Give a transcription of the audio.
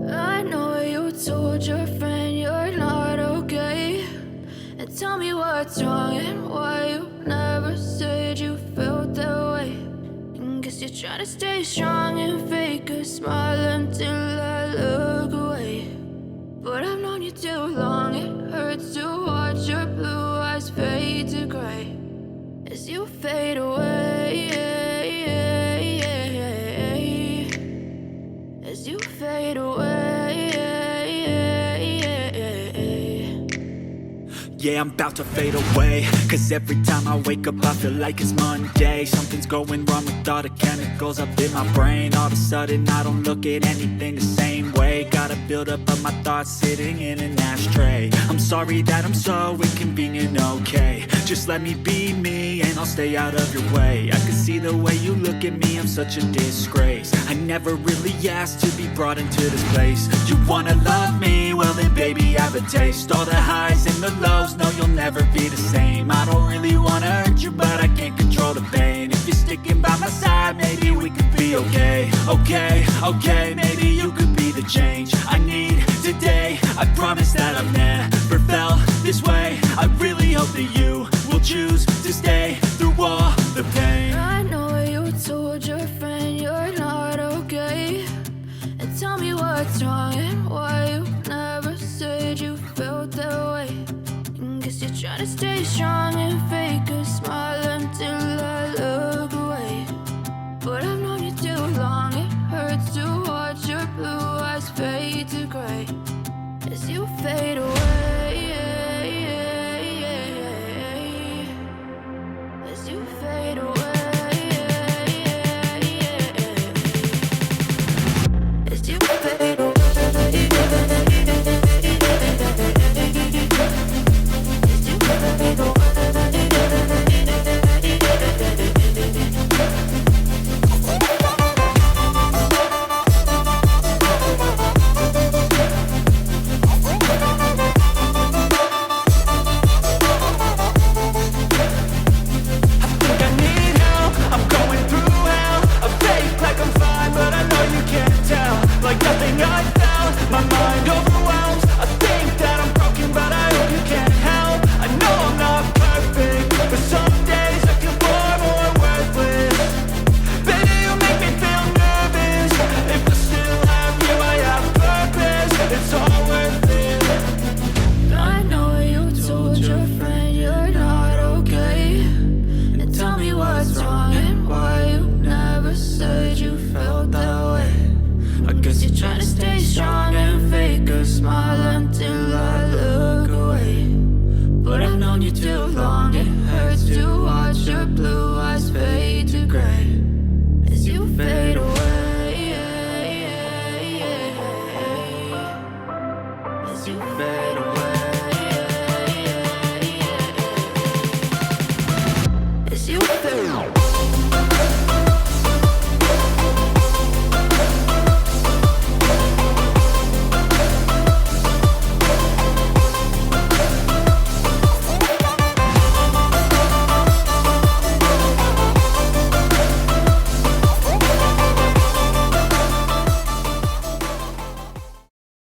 I know you told your friend you're not okay, and tell me what's wrong and why you never said you felt that way. And guess you're trying to stay strong and fake a smile until I look away. But I've known you too long, it hurts to watch your blue eyes fade to gray as you fade away, as you fade away. Yeah, I'm about to fade away, cause every time I wake up I feel like it's Monday. Something's going wrong with all the chemicals up in my brain. All of a sudden I don't look at anything the same way. Gotta build up of my thoughts sitting in an ashtray. I'm sorry that I'm so inconvenient, okay. Just let me be me and I'll stay out of your way. I can see the way you look at me, I'm such a disgrace. I never really asked to be brought into this place. You wanna love me? Well then baby have a taste. All the highs and the lows, no you'll never be the same. I don't really wanna hurt you but I can't control the pain. If you're sticking by my side maybe we could be okay. Okay, maybe you could be the change I need today. I promise that I've never felt this way. I really hope that you will choose to stay through all the pain. I know you told your friend you're not okay, and tell me what's wrong and why you never said you felt that way. And guess you're trying to stay strong and fake a smile until I look away. But I've known you too long, it hurts to watch your blue eyes fade to gray as you fade away, as you fade away, as you fade away. As you fade away. as you fade away. As you fade away.